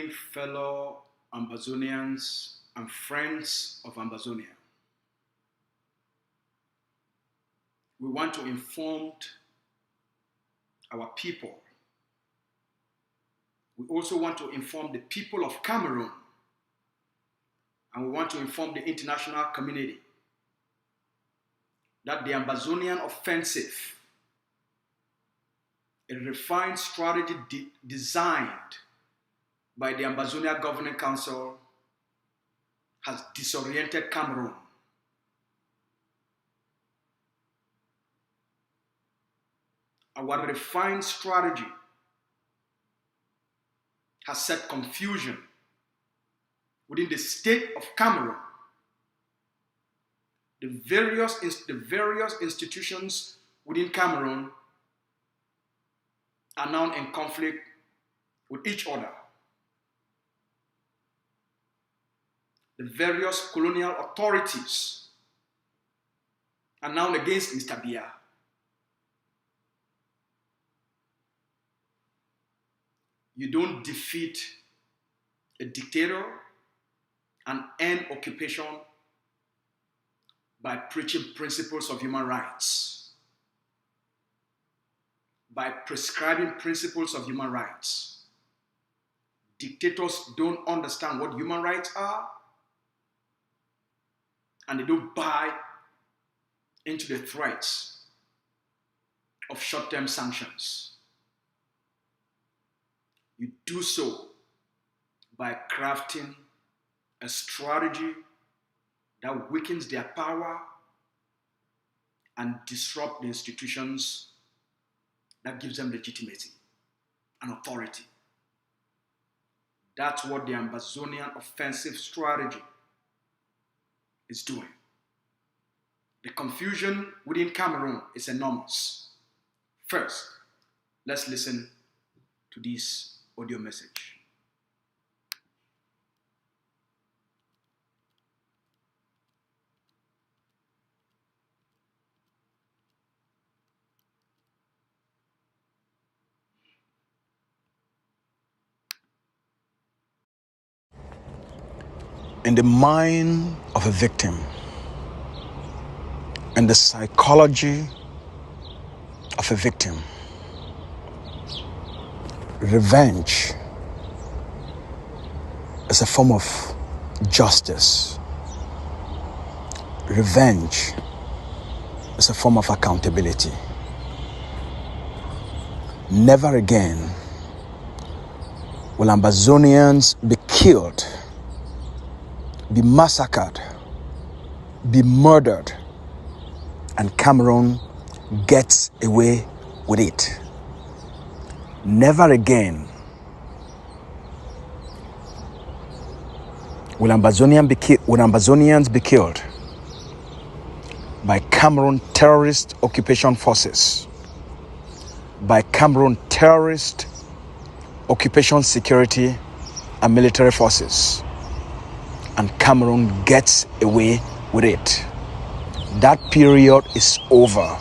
evening, fellow Ambazonians and friends of Ambazonia. We want to inform our people. We also want to inform the people of Cameroon, and we want to inform the international community that the Ambazonian offensive, a refined strategy designed by the Ambazonia Governing Council, has disoriented Cameroun. Our refined strategy has set confusion within the state of Cameroun. The various institutions within Cameroun are now in conflict with each other. The various colonial authorities are now against Mr. Biya. You don't defeat a dictator and end occupation by preaching principles of human rights, by prescribing principles of human rights. Dictators don't understand what human rights are, and they don't buy into the threats of short-term sanctions. You do so by crafting a strategy that weakens their power and disrupt the institutions that gives them legitimacy and authority. That's what the Ambazonian offensive strategy is doing. The confusion within Cameroon is enormous. First, let's listen to this audio message. In the mind of a victim and the psychology of a victim, revenge is a form of justice. Revenge is a form of accountability. Never again will Ambazonians be killed, be massacred, be murdered, and Cameroun gets away with it. Never again will Ambazonians be killed by Cameroon terrorist occupation forces, by Cameroon terrorist occupation security and military forces, and Cameroun gets away with it. That period is over.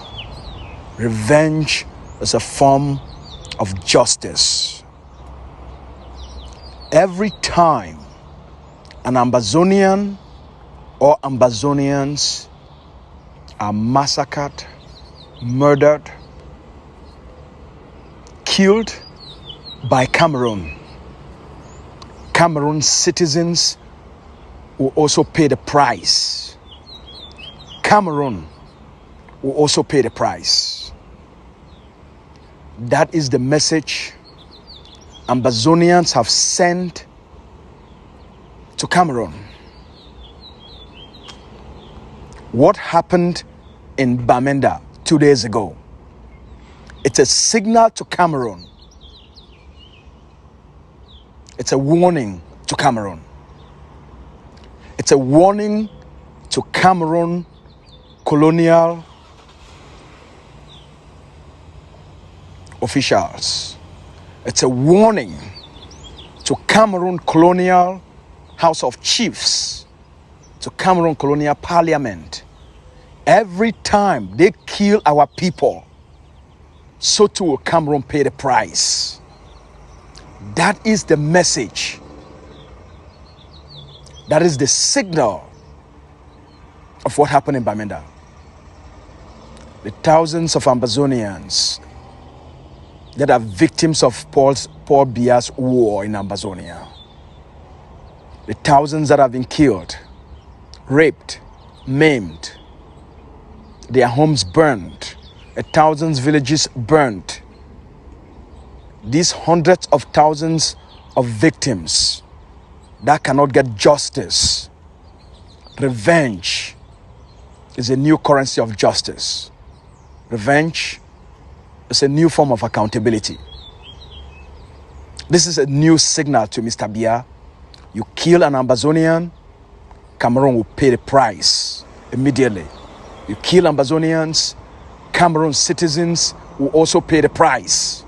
Revenge is a form of justice. Every time an Ambazonian or Ambazonians are massacred, murdered, killed by Cameroon, Cameroon citizens will also pay the price. Cameroon will also pay the price. That is the message Ambazonians have sent to Cameroun. What happened in Bamenda 2 days ago? It's a signal to Cameroun. It's a warning to Cameroun. It's a warning to Cameroon colonial officials. It's a warning to Cameroon colonial House of Chiefs, to Cameroon colonial parliament. Every time they kill our people, so too will Cameroon pay the price. That is the message That is the signal of what happened in Bamenda. The thousands of Ambazonians that are victims of Paul Biya's war in Ambazonia. The thousands that have been killed, raped, maimed, their homes burned, thousands villages burned. These hundreds of thousands of victims that cannot get justice. Revenge is a new currency of justice. Revenge is a new form of accountability. This is a new signal to Mr. Biya. You kill an Ambazonian, Cameroun will pay the price immediately. You kill Ambazonians, Cameroon citizens will also pay the price.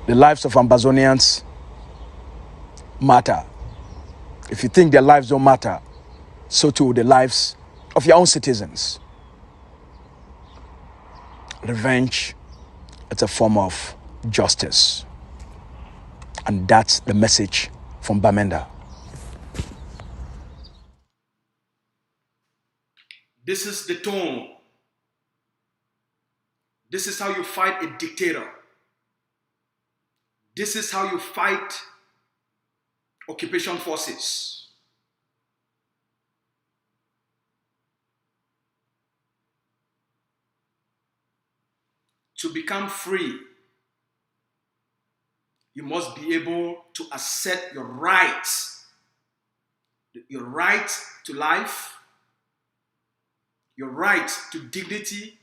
The lives of Ambazonians matter. If you think their lives don't matter, so too the lives of your own citizens. Revenge, it's a form of justice. And that's the message from Bamenda. This is the tone. This is how you fight a dictator. This is how you fight occupation forces. To become free, you must be able to assert your rights. Your right to life, your right to dignity,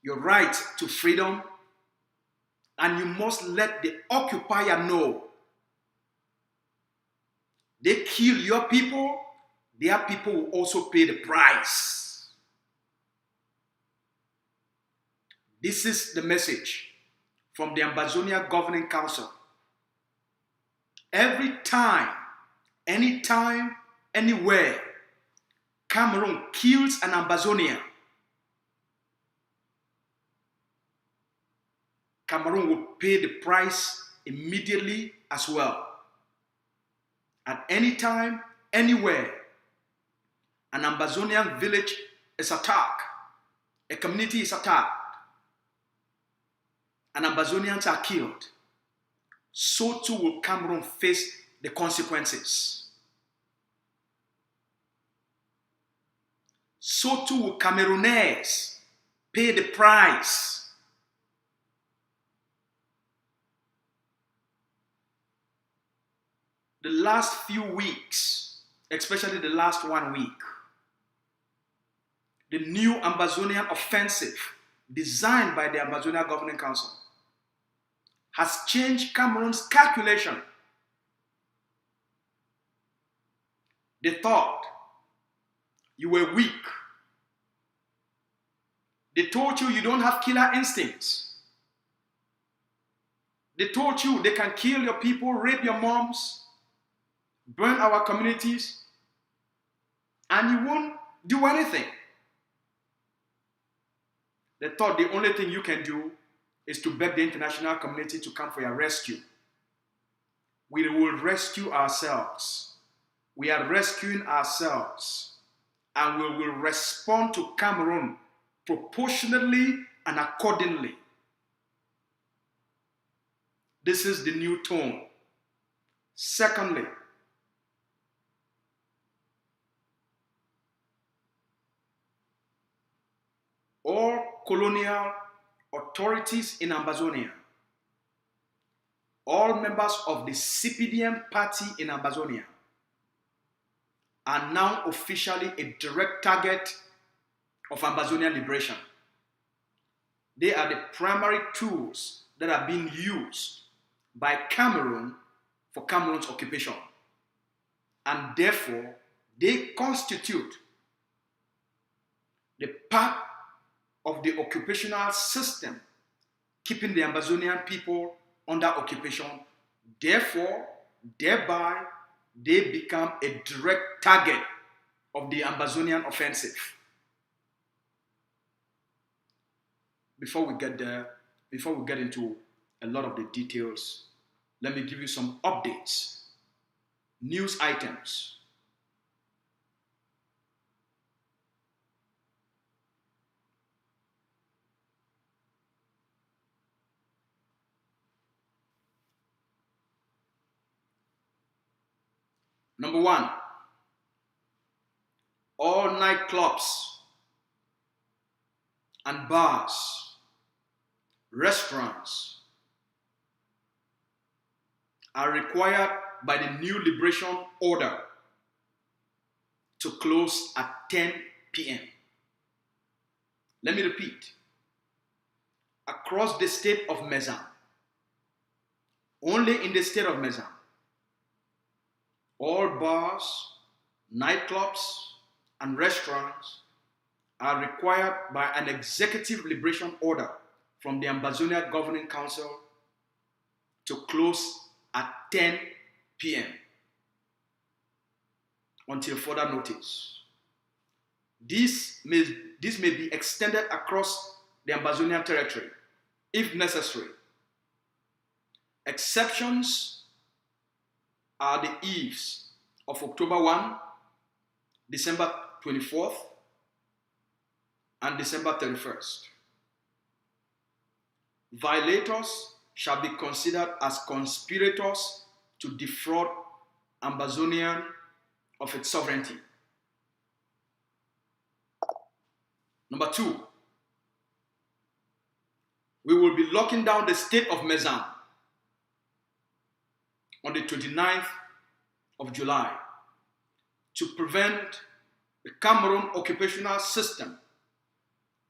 your right to freedom, and you must let the occupier know they kill your people, their people will also pay the price. This is the message from the Ambazonia Governing Council. Every time, anytime, anywhere, Cameroon kills an Ambazonian, Cameroun will pay the price immediately as well. At any time, anywhere, an Ambazonian village is attacked, a community is attacked, and Ambazonians are killed, so too will Cameroun face the consequences. So too will Camerooners pay the price. The last few weeks, especially the last 1 week, the new Ambazonian offensive designed by the Ambazonia Governing Council has changed Cameroon's calculation. They thought you were weak. They told you you don't have killer instincts. They told you they can kill your people, rape your moms, burn our communities, and you won't do anything. They thought the only thing you can do is to beg the international community to come for your rescue. We will rescue ourselves. We are rescuing ourselves. And we will respond to Cameroon proportionately and accordingly. This is the new tone. Secondly, all colonial authorities in Ambazonia, all members of the CPDM party in Ambazonia, are now officially a direct target of Ambazonian liberation. They are the primary tools that are being used by Cameroon for Cameroon's occupation. And therefore, they constitute the part of the occupational system keeping the Ambazonian people under occupation. Therefore, thereby, they become a direct target of the Ambazonian offensive. Before we get there, before we get into a lot of the details. Let me give you some updates, news items. Number one, all nightclubs and bars, restaurants are required by the new liberation order to close at 10 p.m. Let me repeat. Across the state of Mezan, only in the state of Mezan, all bars, nightclubs, and restaurants are required by an executive liberation order from the Ambazonia Governing Council to close at 10 p.m. until further notice. This may be extended across the Ambazonian territory if necessary. Exceptions are the eves of October 1, December 24th, and December 31st. Violators shall be considered as conspirators to defraud Ambazonian of its sovereignty. Number two, we will be locking down the state of Mezan on the 29th of July to prevent the Cameroun occupational system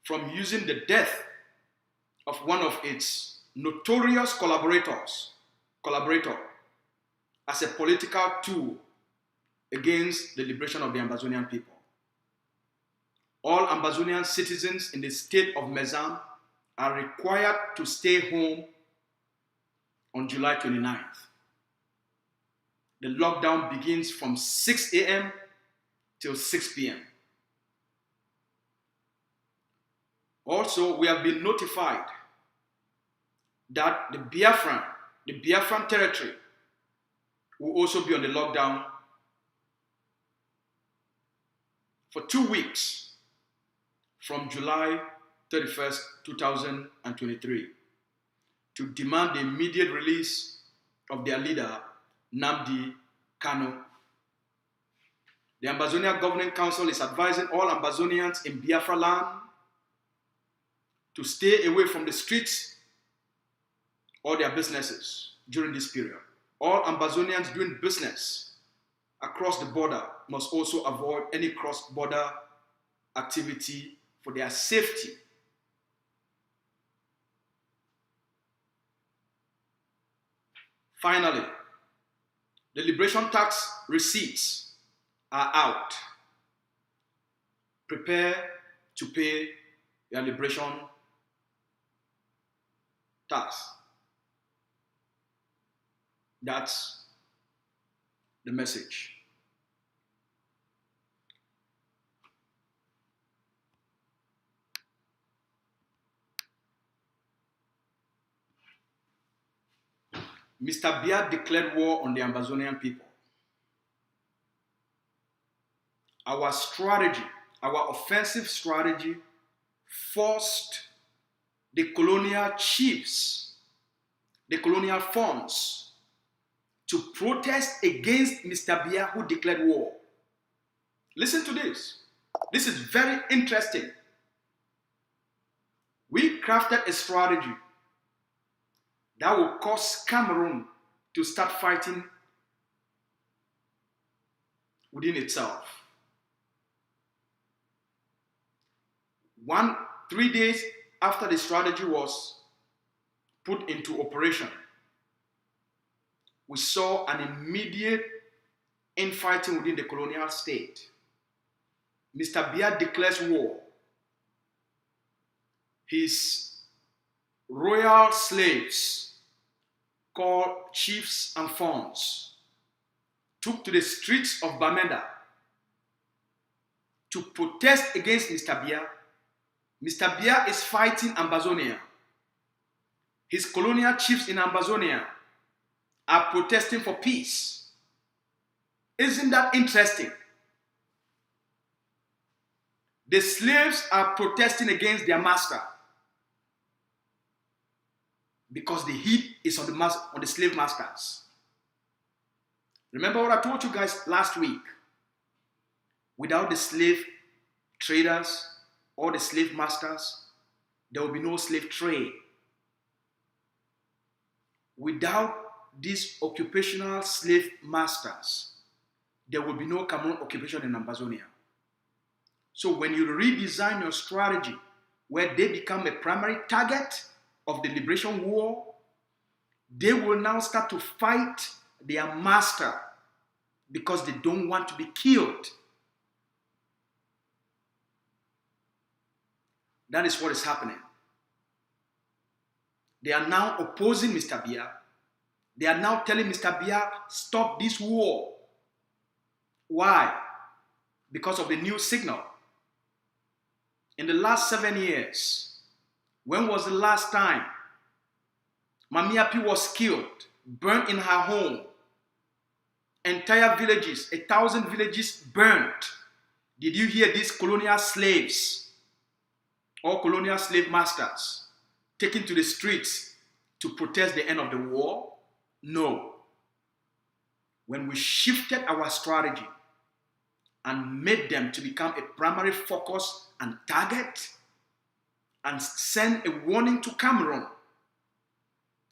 from using the death of one of its notorious collaborator as a political tool against the liberation of the Ambazonian people. All Ambazonian citizens in the state of Mezan are required to stay home on July 29th. The lockdown begins from 6 a.m. till 6 p.m. Also, we have been notified that the Biafran territory will also be on the lockdown for 2 weeks from July 31st, 2023 to demand the immediate release of their leader, Nnamdi Kanu. The Ambazonia Governing Council is advising all Ambazonians in Biafra land to stay away from the streets or their businesses during this period. All Ambazonians doing business across the border must also avoid any cross-border activity for their safety. Finally, the liberation tax receipts are out. Prepare to pay your liberation tax. That's the message. Mr. Biya declared war on the Ambazonian people. Our strategy, our offensive strategy, forced the colonial chiefs, the colonial fonds, to protest against Mr. Biya, who declared war. Listen to this. This is very interesting. We crafted a strategy that will cause Cameroun to start fighting within itself. 3 days after the strategy was put into operation, we saw an immediate infighting within the colonial state. Mr. Biya declares war. His royal slaves, called chiefs and fonds, took to the streets of Bamenda to protest against Mr. Biya. Mr. Biya is fighting Ambazonia. his colonial chiefs in Ambazonia are protesting for peace. Isn't that interesting? The slaves are protesting against their master because the heat is on the slave masters. Remember what I told you guys last week? Without the slave traders or the slave masters, there will be no slave trade. Without these occupational slave masters, there will be no Cameroon occupation in Ambazonia. So when you redesign your strategy where they become a primary target of the liberation war, they will now start to fight their master because they don't want to be killed. That is what is happening. They are now opposing Mr. Biya. They are now telling Mr. Biya, stop this war. Why? Because of the new signal. In the last 7 years, when was the last time Mamiapi was killed, burned in her home? Entire villages, 1,000 villages burnt. Did you hear these colonial slaves or colonial slave masters taken to the streets to protest the end of the war? No. When we shifted our strategy and made them to become a primary focus and target and send a warning to Cameroun,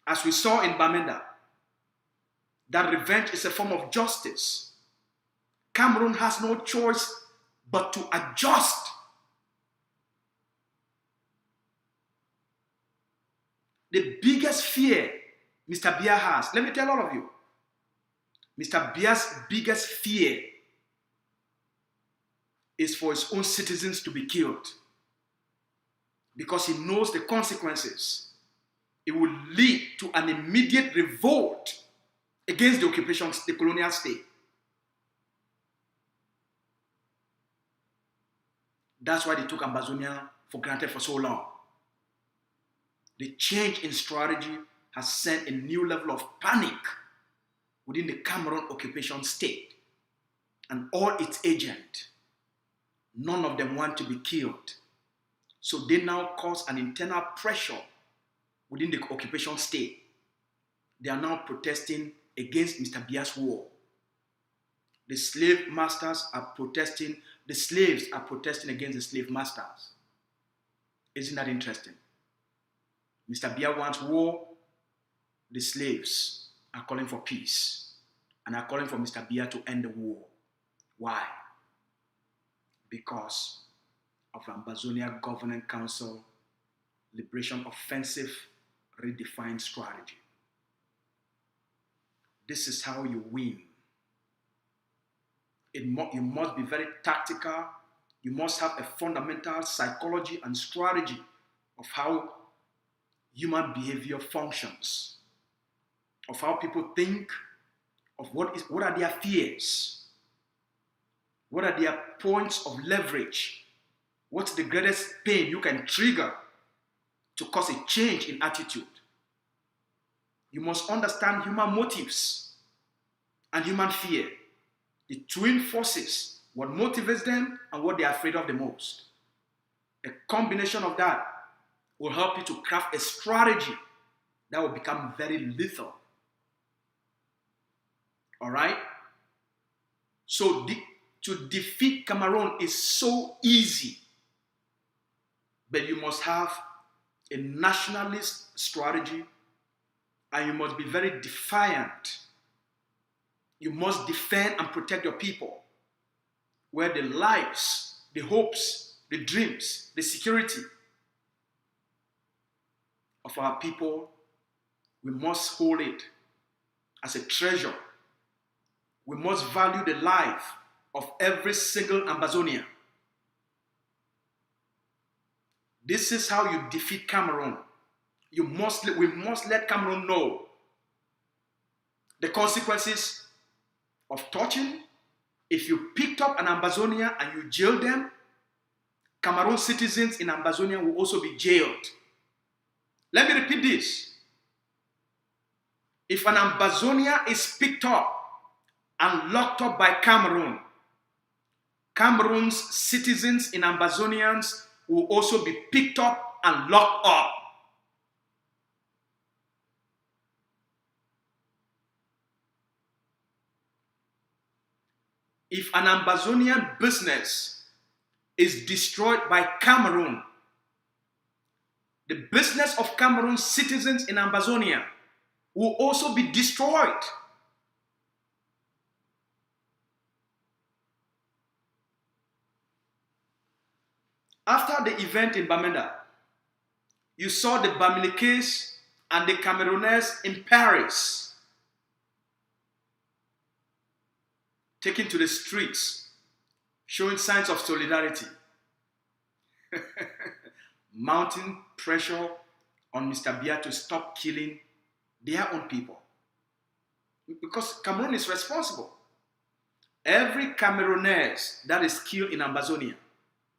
as we saw in Bamenda, that revenge is a form of justice. Cameroun has no choice but to adjust. The biggest fear Mr. Biya has, let me tell all of you, Mr. Biya's biggest fear is for his own citizens to be killed, because he knows the consequences. It will lead to an immediate revolt against the occupation, the colonial state. That's why they took Ambazonia for granted for so long. The change in strategy has sent a new level of panic within the Cameroon occupation state and all its agents. None of them want to be killed. So they now cause an internal pressure within the occupation state. They are now protesting against Mr. Biya's war. The slave masters are protesting, the slaves are protesting against the slave masters. Isn't that interesting? Mr. Biya wants war, the slaves are calling for peace and are calling for Mr. Biya to end the war. Why? Because of Ambazonia Governing Council Liberation Offensive redefined strategy. This is how you win. You must be very tactical. You must have a fundamental psychology and strategy of how human behavior functions, of how people think, of what are their fears, what are their points of leverage, what's the greatest pain you can trigger to cause a change in attitude. You must understand human motives and human fear, the twin forces, what motivates them and what they are afraid of the most. A combination of that will help you to craft a strategy that will become very lethal. All right? So to defeat Cameroon is so easy, but you must have a nationalist strategy and you must be very defiant. You must defend and protect your people, where the lives, the hopes, the dreams, the security of our people, we must hold it as a treasure. We must value the life of every single Ambazonian. This is how you defeat Cameroon. We must let Cameroon know the consequences of torching. If you picked up an Ambazonian and you jailed them, Cameroon citizens in Ambazonia will also be jailed. Let me repeat this. If an Ambazonia is picked up and locked up by Cameroon, Cameroon's citizens in Ambazonians will also be picked up and locked up. If an Ambazonian business is destroyed by Cameroon, the business of Cameroon's citizens in Ambazonia will also be destroyed. After the event in Bamenda, you saw the Bamilikes and the Camerooners in Paris taken to the streets, showing signs of solidarity, mounting pressure on Mr. Biya to stop killing their own people. Because Cameroon is responsible. Every Cameroonese that is killed in Ambazonia,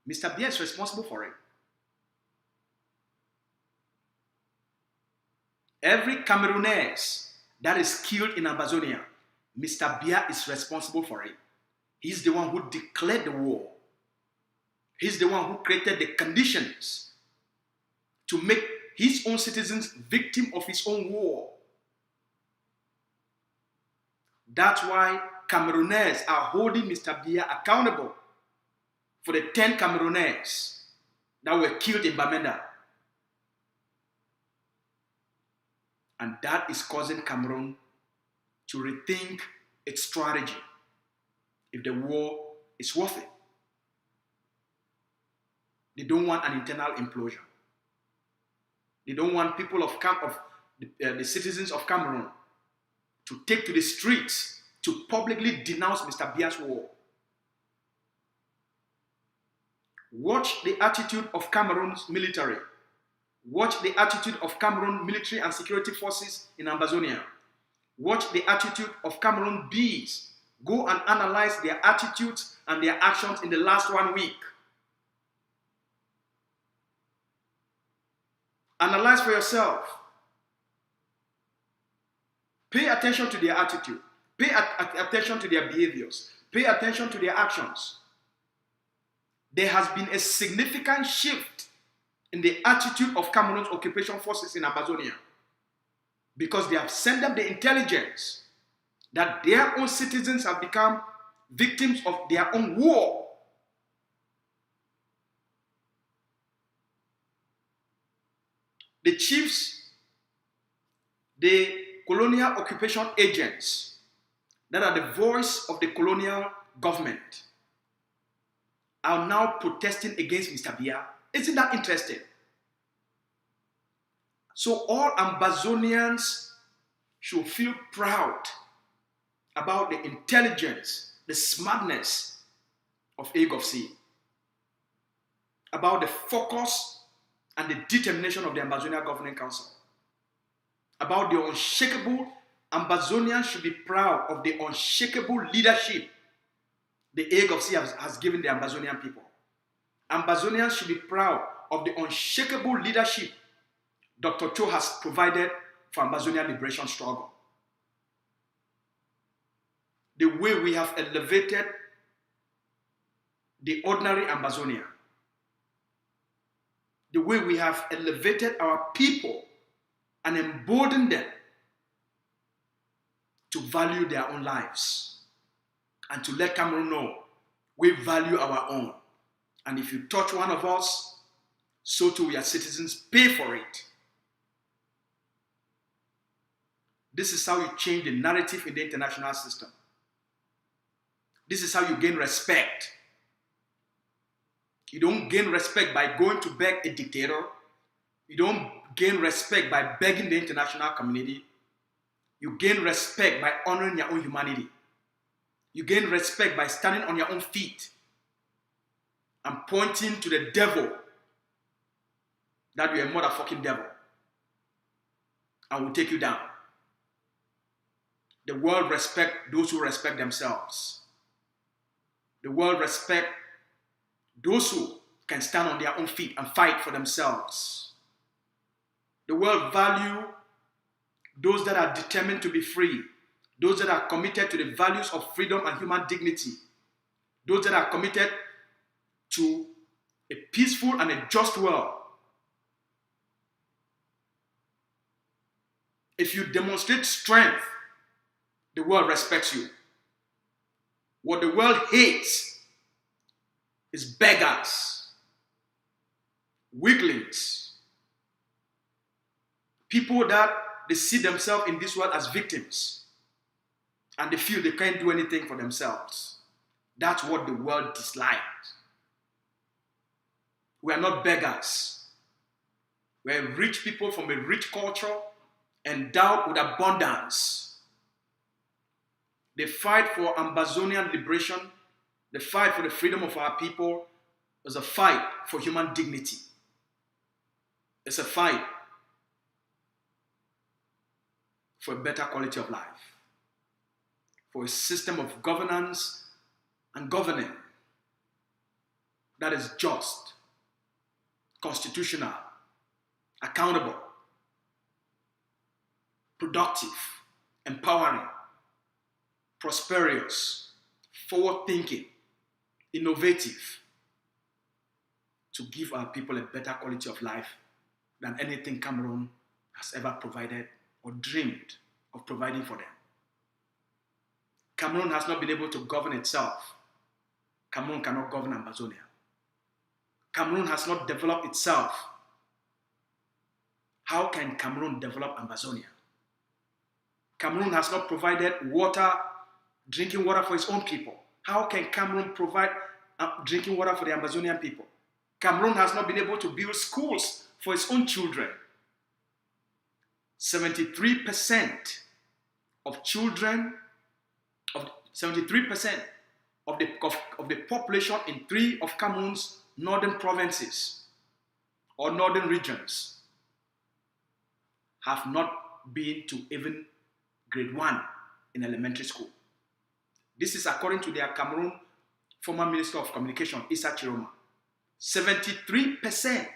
Mr. Biya is responsible for it. Every Cameroonese that is killed in Ambazonia, Mr. Biya is responsible for it. He's the one who declared the war. He's the one who created the conditions to make his own citizens victims of his own war. That's why Cameroonese are holding Mr. Biya accountable for the 10 Cameroonese that were killed in Bamenda. And that is causing Cameroon to rethink its strategy if the war is worth it. They don't want an internal implosion. They don't want people of the citizens of Cameroon to take to the streets to publicly denounce Mr. Biya's war. Watch the attitude of Cameroon's military. Watch the attitude of Cameroon military and security forces in Ambazonia. Watch the attitude of Cameroon bees. Go and analyze their attitudes and their actions in the last 1 week. Analyze for yourself. Pay attention to their attitude. Pay attention to their behaviors. Pay attention to their actions. There has been a significant shift in the attitude of Cameroon's occupation forces in Ambazonia because they have sent them the intelligence that their own citizens have become victims of their own war. The chiefs, the colonial occupation agents that are the voice of the colonial government are now protesting against Mr. Biya. Isn't that interesting? So all Ambazonians should feel proud about the intelligence, the smartness of AGOVC, about the focus and the determination of the Ambazonia Governing Council, about the unshakable. Ambazonians should be proud of the unshakable leadership the AGOVC has given the Ambazonian people. Ambazonians should be proud of the unshakable leadership Dr. Cho has provided for Ambazonian liberation struggle. The way we have elevated the ordinary Ambazonian. The way we have elevated our people and emboldened them to value their own lives and to let Cameroon know we value our own. And if you touch one of us, so too we as citizens pay for it. This is how you change the narrative in the international system. This is how you gain respect. You don't gain respect by going to beg a dictator. You don't gain respect by begging the international community. You gain respect by honoring your own humanity. You gain respect by standing on your own feet and pointing to the devil that you're a motherfucking devil and will take you down. The world respects those who respect themselves. The world respects those who can stand on their own feet and fight for themselves. The world values those that are determined to be free, those that are committed to the values of freedom and human dignity, those that are committed to a peaceful and a just world. If you demonstrate strength, the world respects you. What the world hates is beggars, weaklings, people that they see themselves in this world as victims and they feel they can't do anything for themselves. That's what the world dislikes. We are not beggars. We are rich people from a rich culture, endowed with abundance. The fight for Ambazonian liberation, the fight for the freedom of our people, is a fight for human dignity. It's a fight for a better quality of life, for a system of governance and governing that is just, constitutional, accountable, productive, empowering, prosperous, forward-thinking, innovative, to give our people a better quality of life than anything Cameroon has ever provided or dreamed of providing for them. Cameroon has not been able to govern itself. Cameroon cannot govern Ambazonia. Cameroon has not developed itself. How can Cameroon develop Ambazonia? Cameroon has not provided water, drinking water for its own people. How can Cameroon provide drinking water for the Ambazonian people? Cameroon has not been able to build schools for its own children. 73% of children, 73% of the population in 3 of Cameroon's northern provinces or northern regions have not been to even grade 1 in elementary school. This is according to their Cameroon former Minister of Communication, Issa Chiroma. 73%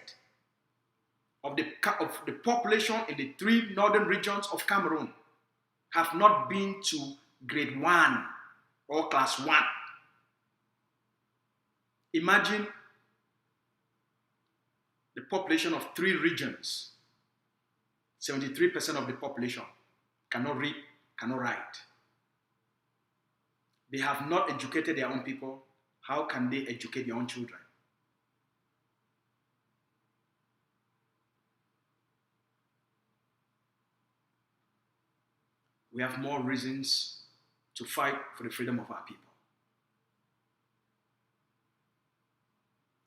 of the population in the 3 northern regions of Cameroon have not been to grade 1 or class 1. Imagine the population of 3 regions. 73% of the population cannot read, cannot write. They have not educated their own people. How can they educate their own children? We have more reasons to fight for the freedom of our people.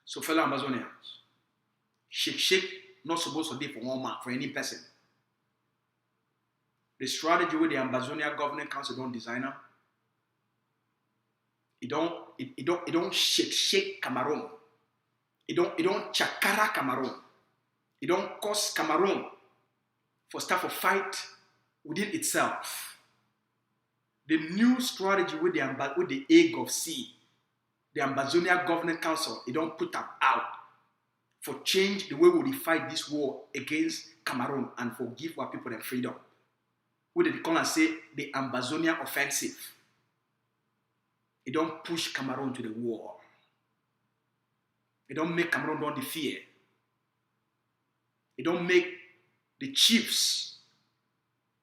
So, fellow Ambazonians, shake not supposed to be for one man, for any person. The strategy with the Ambazonia Governing Council don't design now. It don't shake Cameroon. It don't chakara Cameroon. It don't cause Cameroon for start a fight within itself. The new strategy with the egg of sea, the Ambazonia Governing Council, it don't put out for change the way we fight this war against Cameroon and for give our people their freedom. What they call and say the Ambazonian offensive. It don't push Cameroon to the war. It don't make Cameroon don't the fear. It don't make the chiefs,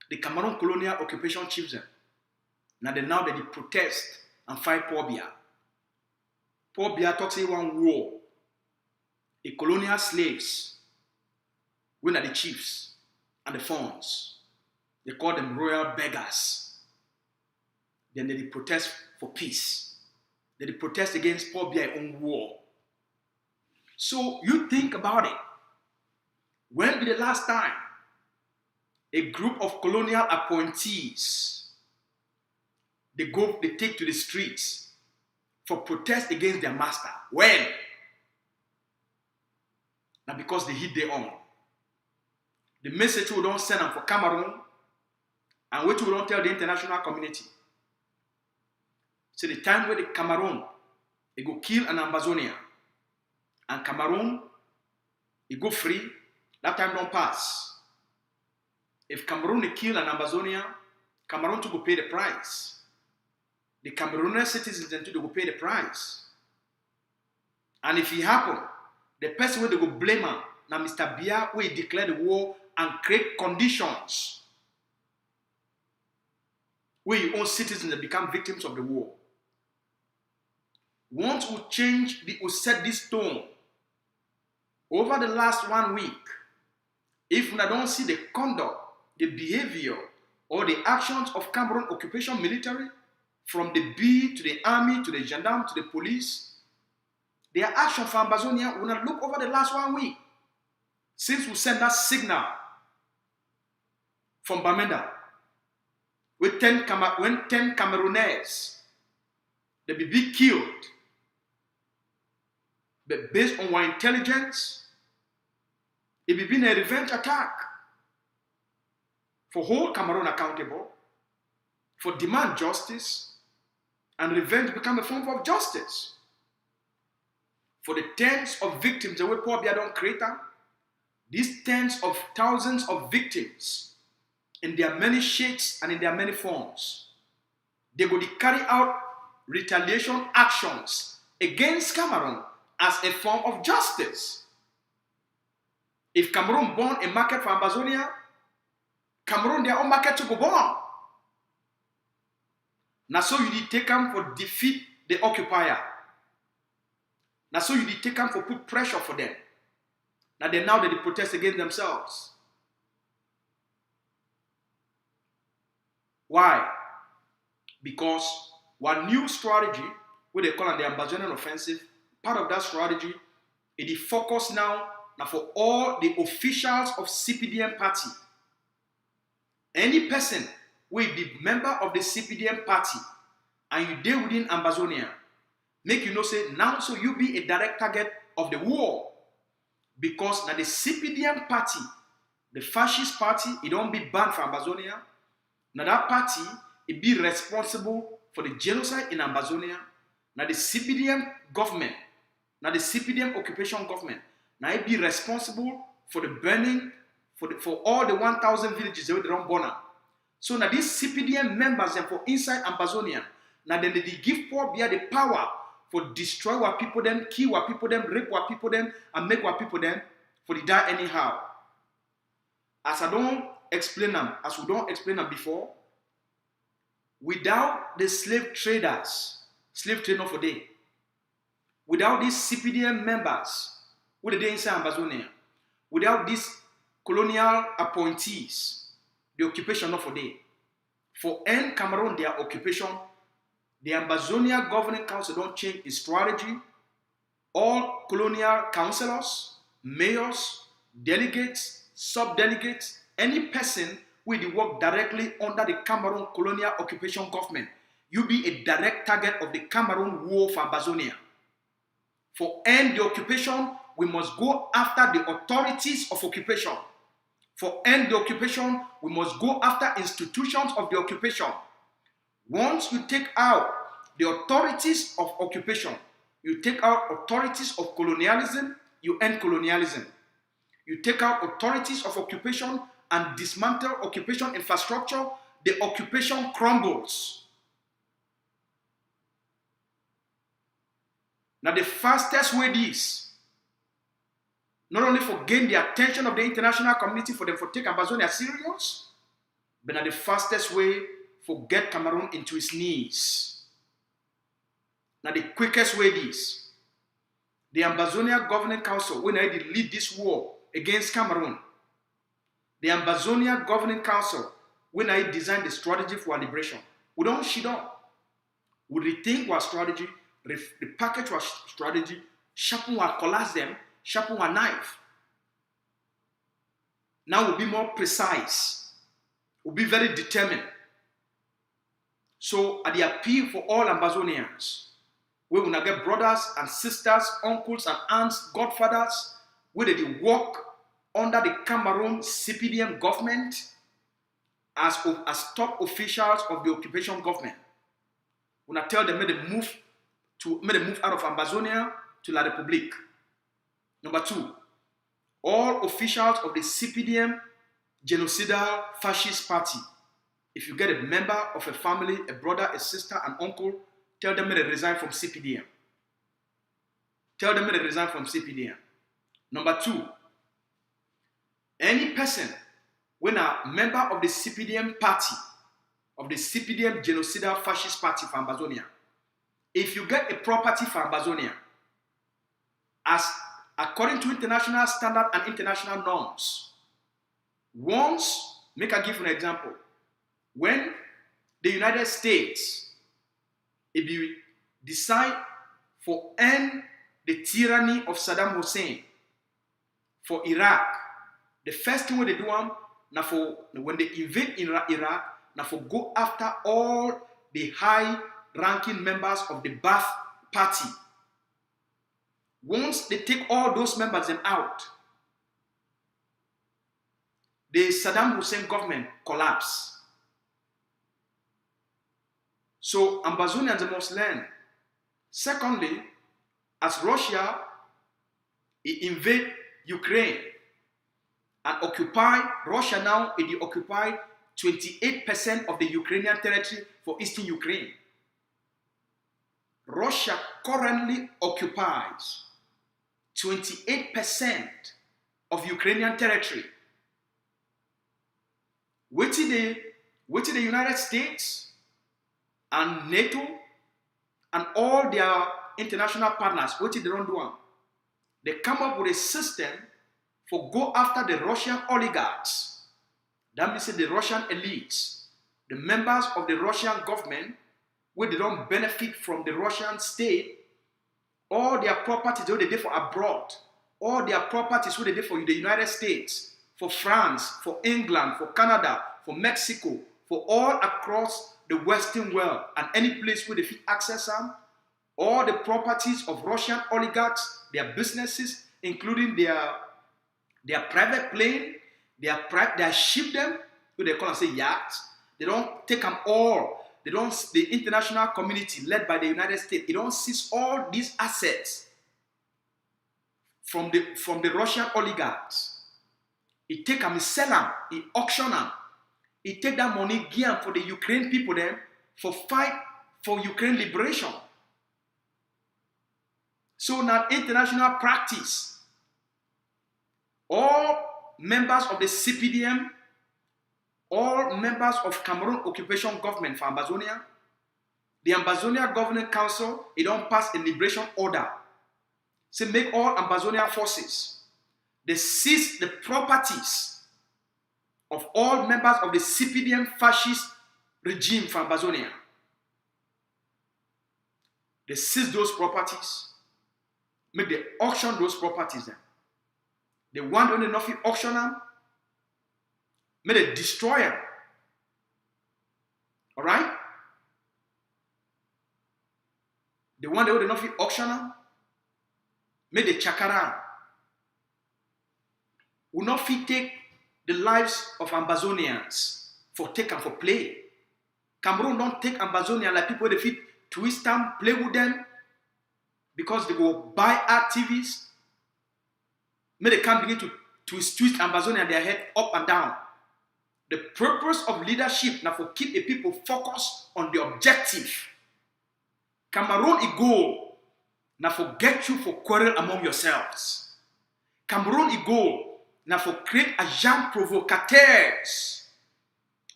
the Cameroon colonial occupation chiefs, now they protest and fight Paul Biya. Paul Biya talks about one war. The colonial slaves, when are the chiefs and the fawns. They call them royal beggars. Then they protest for peace. They protest against Paul Biya's own war. So you think about it. When be the last time a group of colonial appointees they take to the streets for protest against their master? When? Now because they hit their own. The message we don't send them for Cameroon and which we don't tell the international community. So the time where the Cameroon, they go kill an Ambazonia, and Cameroon, they go free, that time don't pass. If Cameroon kill an Ambazonian, Cameroon to go pay the price. The Cameroonian citizens then to go pay the price. And if it happen, the person where they go blame him, now Mr. Biya will declare the war and create conditions where your own citizens become victims of the war. Once we change, we set this tone over the last 1 week. If we don't see the conduct, the behavior, or the actions of Cameroon occupation military, from the B to the army to the gendarme to the police, their action for Ambazonia will not look over the last 1 week. Since we sent that signal from Bamenda, when 10 Camerooners, they be killed. But based on our intelligence, it will be a revenge attack for hold Cameroon accountable, for demand justice, and revenge become a form of justice. For the tens of victims that we poor Biya don't create, these tens of thousands of victims, in their many shades and in their many forms, they go to carry out retaliation actions against Cameroon as a form of justice. If Cameroon born a market for Ambazonia, Cameroon their own market to go born. Now so you did take them for defeat the occupier. Now so you did take them for put pressure for them. Now they protest against themselves. Why? Because one new strategy, what they call the Ambazonian offensive, part of that strategy, it is focused now for all the officials of CPDM party. Any person will be member of the CPDM party and you deal within Ambazonia, make you know say now so you be a direct target of the war. Because now the CPDM party, the fascist party, it don't be banned for Ambazonia. Now that party, it be responsible for the genocide in Ambazonia. Now the CPDM government, now the CPDM occupation government, now it be responsible for the burning, for all the 1,000 villages that they don't burn up. So now these CPDM members and for inside Ambazonia, now then they give poor Biya the power for destroy our people them, kill our people them, rape our people them, and make our people them for the die anyhow. As I don't explain them, as we don't explain them before, without the slave traders, slave trader for day, without these CPDM members, what are they inside Ambazonia, without these colonial appointees, the occupation not for day. For end Cameroon, their occupation, the Ambazonia Governing Council don't change its strategy. All colonial councillors, mayors, delegates, sub-delegates, any person will work directly under the Cameroon colonial occupation government, you be a direct target of the Cameroon war for Ambazonia. For end the occupation, we must go after the authorities of occupation. For end the occupation, we must go after institutions of the occupation. Once you take out the authorities of occupation, you take out authorities of colonialism, you end colonialism. You take out authorities of occupation and dismantle occupation infrastructure, the occupation crumbles. Now the fastest way is, not only for gain the attention of the international community for them for take Ambazonia serious, but now the fastest way for get Cameroon into its knees. Now the quickest way is, the Ambazonia Governing Council, when they lead this war against Cameroon, the Ambazonia Governing Council, when I design the strategy for our liberation, we don't shit up. We rethink our strategy, repackage our strategy, sharpen our collars them, sharpen our knife. Now we'll be more precise. We'll be very determined. So at the appeal for all Ambazonians, we will now get brothers and sisters, uncles and aunts, godfathers, where they work under the Cameroon CPDM government as top officials of the occupation government. When I tell them make them move out of Ambazonia to La République. Number two, all officials of the CPDM genocidal fascist party. If you get a member of a family, a brother, a sister, an uncle, tell them they resign from CPDM. Tell them they resign from CPDM. Number 2, any person when a member of the CPDM party, of the CPDM genocidal fascist party for Ambazonia, if you get a property for Ambazonia, as according to international standard and international norms, once, make I give you an example, when the United States, if you decide for end the tyranny of Saddam Hussein for Iraq, the first thing they do now for when they invade Iraq, now for go after all the high-ranking members of the Ba'ath Party. Once they take all those members them out, the Saddam Hussein government collapse. So Ambazonians must learn. Secondly, as Russia invade Ukraine and occupy, Russia now it occupy 28% of the Ukrainian territory for eastern Ukraine. Russia currently occupies 28% of Ukrainian territory. With the United States and NATO and all their international partners, what they don't do? They come up with a system for go after the Russian oligarchs. That means the Russian elites, the members of the Russian government, where they don't benefit from the Russian state, all their properties what they did for abroad, all their properties what they did for the United States, for France, for England, for Canada, for Mexico, for all across the Western world, and any place where they fit access them, all the properties of Russian oligarchs, their businesses, including their private plane, their ship them, who they call and say yachts. They don't take them all. They don't. The international community led by the United States, they don't seize all these assets from the Russian oligarchs. He take them, he sell them, he auction them. He take that money, give them for the Ukraine people them for fight for Ukraine liberation. So now international practice. All members of the CPDM, all members of Cameroon occupation government for Ambazonia, the Ambazonia Governing Council, it don't pass a liberation order. So make all Ambazonia forces, they seize the properties of all members of the CPDM fascist regime for Ambazonia. They seize those properties, make they auction those properties then. The one when they not fit auction them, may they destroy them. Alright? The one that will not fit auction them, may they chakara. Will not fit take the lives of Ambazonians for take and for play. Cameroon don't take Ambazonian like people they fit twist them, play with them, because they go buy activists. May they can't begin to twist Ambazonia their head up and down. The purpose of leadership now for keep the people focused on the objective. Cameroon is goal now for get you for quarrel among yourselves. Cameroon is goal now for create a young provocateurs.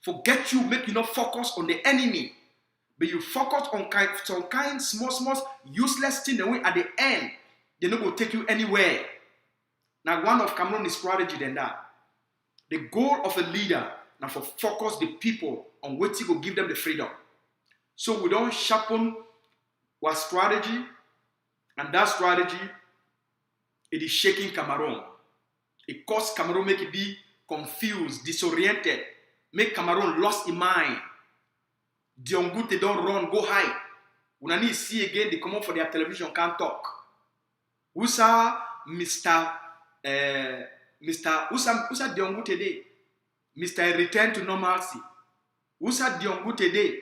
For get you make you not focus on the enemy, but you focus on some kind small useless thing. The way at the end they not go take you anywhere. Now, one of Cameroon's strategy than that. The goal of a leader now for focus the people on what he will give them the freedom. So we don't sharpen our strategy, and that strategy it is shaking Cameroon. It causes Cameroon make it be confused, disoriented, make Cameroon lost in mind. Diongute don't run, go hide. When I need to see again, they come up for their television, can't talk. Usa Mr. Usa Diongute Day, Mr. Return to Normalcy. Usa Diongute Day,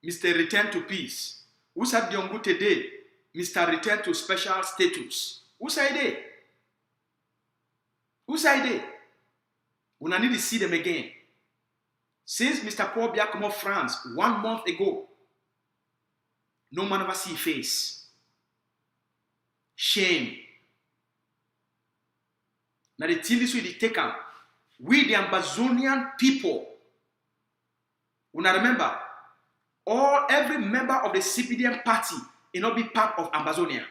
Mr. Return to Peace. Usa Diongute Day, Mr. Return to Special Status. Usa Day. Usa Day. We need to see them again. Since Mr. Paul Biya come off France 1 month ago, no man ever see face. Shame. Now the thing this way they take up. We the Ambazonian people. Una remember, every member of the CPDM party will not be part of Ambazonia.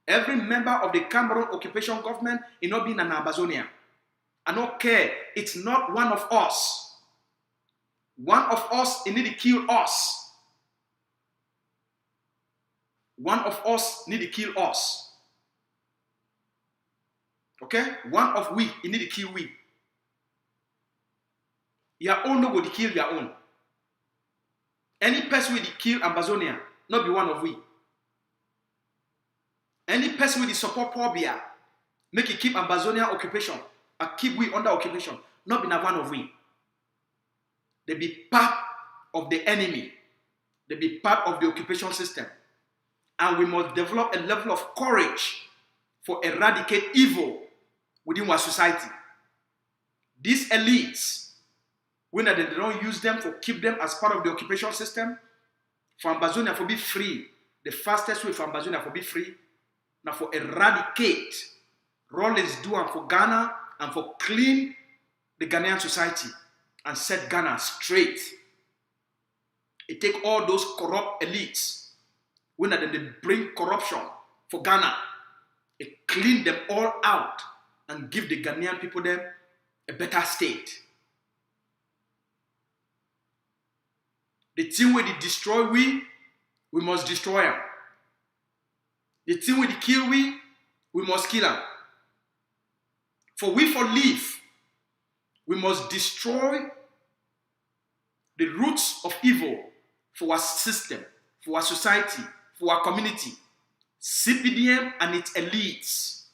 Every member of the Cameroun occupation government will not be in an Ambazonia. I don't care. It's not one of us. One of us need to kill us. One of us need to kill us. Okay? One of we need to kill we. Your own no go to kill your own. Any person will kill Ambazonia, not be one of we. Any person will support Paul Biya, make it keep Ambazonia occupation, and keep we under occupation, not be one of we. They be part of the enemy. They be part of the occupation system. And we must develop a level of courage for eradicate evil within our society. These elites, when they don't use them to keep them as part of the occupation system, for Ambazonia to be free, the fastest way for Ambazonia to be free, now for eradicate, Rollins do and for Ghana and for clean the Ghanaian society and set Ghana straight. It take all those corrupt elites, when they bring corruption for Ghana, it clean them all out and give the Ghanaian people them a better state. The thing where they destroy we must destroy them. The thing where they kill we must kill them. For live, we must destroy the roots of evil for our system, for our society, for our community. CPDM and its elites.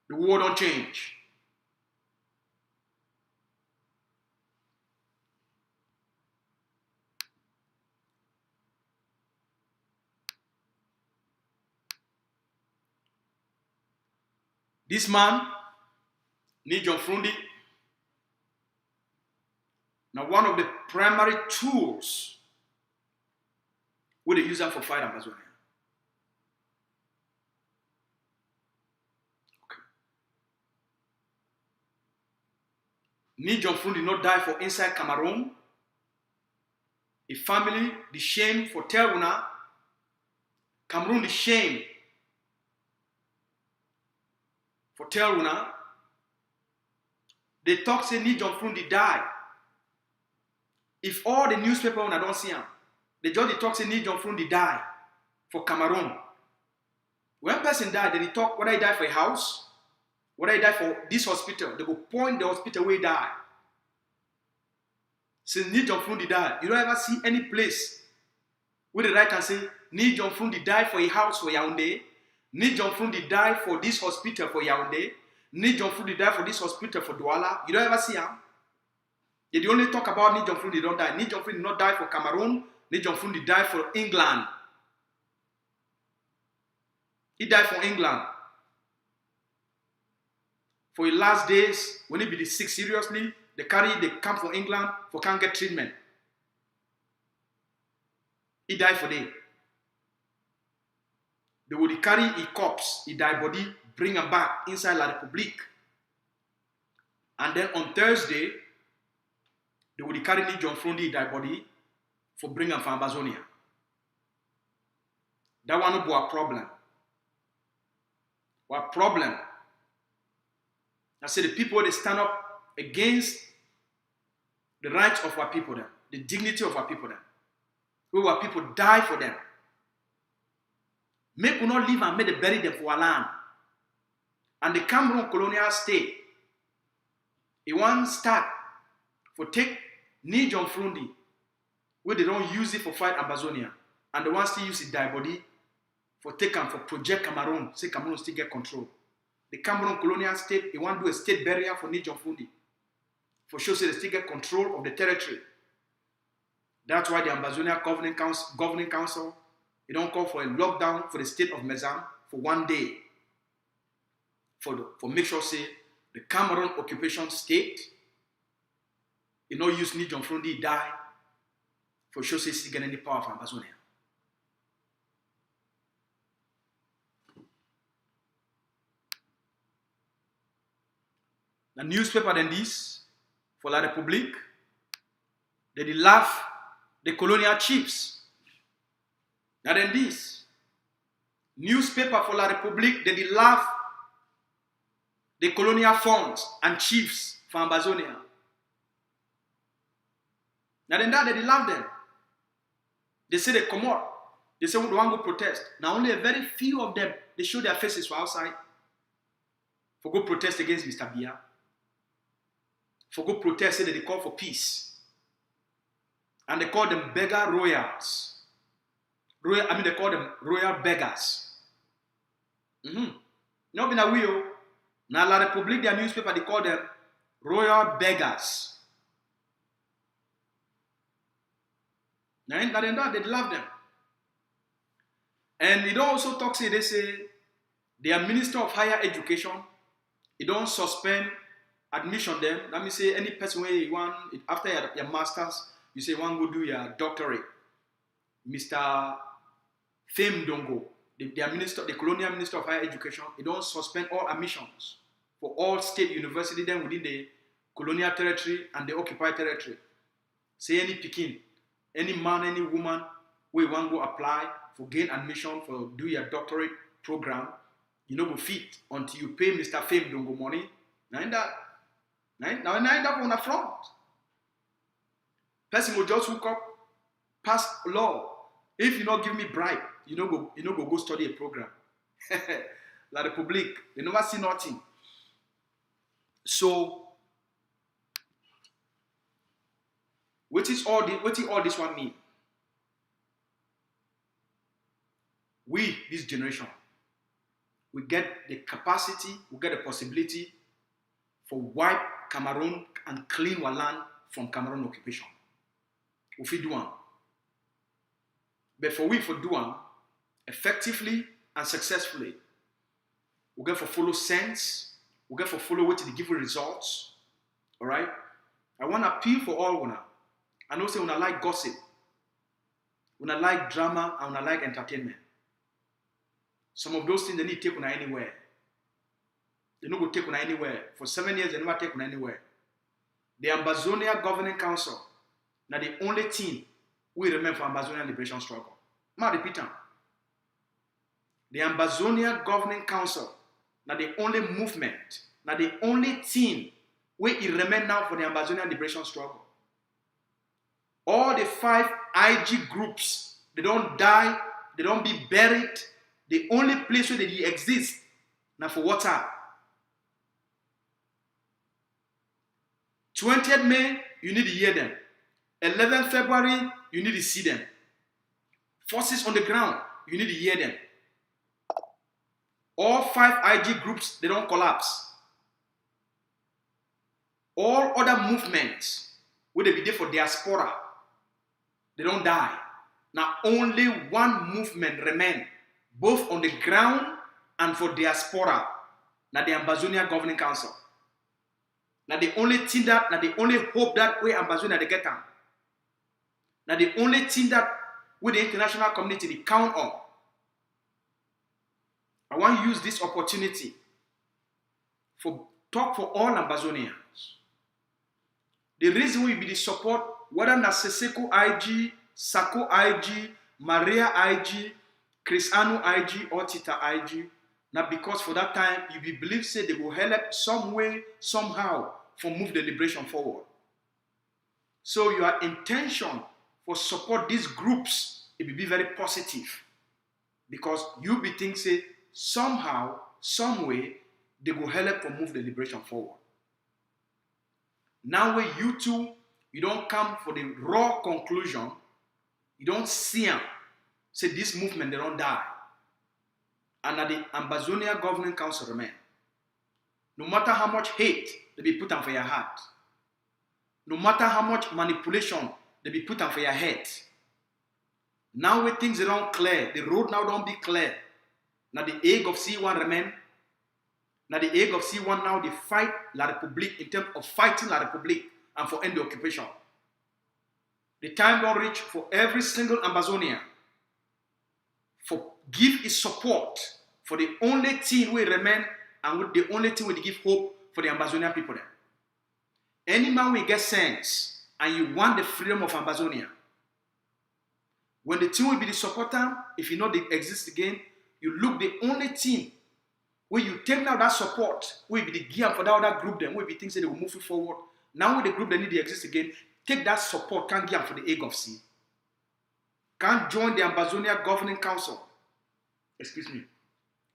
The world don't change. This man, Nijon Frundi, now one of the primary tools we they use them for fight Ambazonia. Okay. Nijon Frundi not die for inside Cameroun. A family, the shame for Teruna. Cameroun, the shame for Teruna. They talk say Nijon Frundi die. If all the newspaper when I don't see him, they just talk say Nijon Frundi die for Cameroun. When person die, they talk whether he die for a house, whether he die for this hospital. They go point the hospital where he die. Since Nijon Frundi die, you don't ever see any place where the right can say Nijon Frundi die for a house for Yaoundé, Nijon Frundi die for this hospital for Yaoundé, Nijon Frundi die for this hospital for Douala. You don't ever see him. They only talk about Nijon Frundi don't die. Nijon Frundi not die for Cameroun. Nijon Frundi die for England. He died for England. For his last days, when he be sick seriously, they come for England for can't get treatment. He died for them. They would carry his corpse, his dead body, bring him back inside La République. And then on Thursday, they would carry Nijon Frundi dead body for bring him from Ambazonia. That one will be a problem. What problem? I say the people they stand up against the rights of our people then, the dignity of our people then. We our people die for them. Make we not live and make them bury them for our land. And the Cameroun colonial state, it won't start for take Nijon Frundi, where they don't use it for fight Ambazonia, and the ones still use it die body for take and for project Cameroun, say Cameroun still get control. The Cameroun colonial state, it want to do a state barrier for Nijon Frundi, for sure say they still get control of the territory. That's why the Ambazonia governing council, it don't call for a lockdown for the state of Mezam for 1 day. for make sure say the Cameroon occupation state, you know, use need John Frundi die for sure say see get any power for Ambazonia. The newspaper than this for La République, they laugh the colonial chiefs. Now then this newspaper for La République, they laugh the colonial funds and chiefs for Ambazonia. Now then that they laugh them. They say they come out. They say we don't want to go protest. Now only a very few of them, they show their faces for outside. For go protest against Mr. Biya. For go protest, say that they call for peace. And they call them beggar royals. They call them royal beggars. No, be na we o. Now La République, their newspaper, they call them royal beggars. Now they love them. And it also talks, they say, they are Minister of Higher Education. It don't suspend admission them. Let me say, any person where you want, after your masters, you say, one go do your doctorate. Mr. Fame Dongo, their minister, the colonial minister of higher education, it don't suspend all admissions for all state universities then within the colonial territory and the occupied territory. Say any Pekin, any man, any woman, we want go apply for gain admission for do your doctorate program, you know go fit until you pay Mr. Fame Dongo money. Now in that on the front. Person will just hook up, pass law. If you not give me bribe, you know go study a program. La République, they never see nothing. So, what is all this one mean? We, this generation, we get the capacity, we get the possibility for wipe Cameroon and clean our land from Cameroon occupation. If we do one. But for do one effectively and successfully, we get for follow sense, we get for follow what to give results. Alright? I want to appeal for all una. I know say una like gossip, una like drama, and una like entertainment. Some of those things they need to take una anywhere. They don't go take una anywhere. For 7 years, they never take una anywhere. The Ambazonia Governing Council, now the only thing we remember for Ambazonian liberation struggle. I repeat them. The Ambazonia Governing Council, now the only movement, now the only thing we remain now for the Ambazonian liberation struggle. All the 5 IG groups, they don't die, they don't be buried. The only place where they exist now for water. 20th May, you need to hear them. 11th February, you need to see them. Forces on the ground, you need to hear them. All 5 IG groups, they don't collapse. All other movements, where they be there for diaspora, they don't die. Now only one movement remain, both on the ground and for diaspora. Now the Ambazonia Governing Council. Now the only thing that, now the only hope that we Ambazonia they get on. Now the only thing that with the international community they count on. I want to use this opportunity for talk for all Ambazonians. The reason we be the support, whether na Seseko IG, Sako IG, Maria IG, Chris Anu IG, or Tita IG, now because for that time you be believe say they will help some way, somehow, for move the liberation forward. So your intention for support these groups, it will be very positive. Because you be think say somehow, some way, they will help to move the liberation forward. Now when you two, you don't come for the raw conclusion, you don't see them, say this movement, they don't die. And at the Ambazonia Governing Council remain. No matter how much hate they be put on for your heart, no matter how much manipulation they be put on for your head, now when things are don't clear, the road now don't be clear. Now the egg of C1 remain, Now the Hague of C1 now they fight La République in terms of fighting La République and for end the occupation. The time don't reach for every single Ambazonian for give his support for the only thing we remain and with the only thing we give hope for the Ambazonian people there. Any man will get sense and you want the freedom of Ambazonia. When the thing will be the supporter, if you know they exist again, you look the only thing where you take now that support, will be the gear for that other group, then will be things that they will move you forward. Now with the group that need to exist again, take that support, can't gear for the Hague of C. Can't join the Ambazonia Governing Council. Excuse me.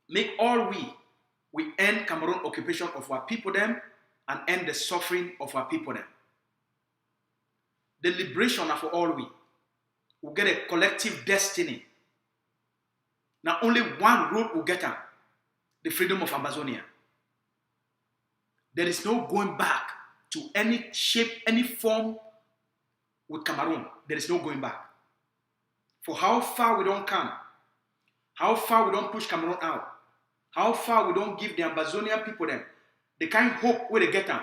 Make all we end Cameroon occupation of our people them and end the suffering of our people them. The liberation are for all we. We'll get a collective destiny. Now only one road will get her. The freedom of Ambazonia. There is no going back to any shape, any form with Cameroon. There is no going back. For how far we don't come, how far we don't push Cameroon out, how far we don't give the Ambazonian people them the kind of hope where they get them,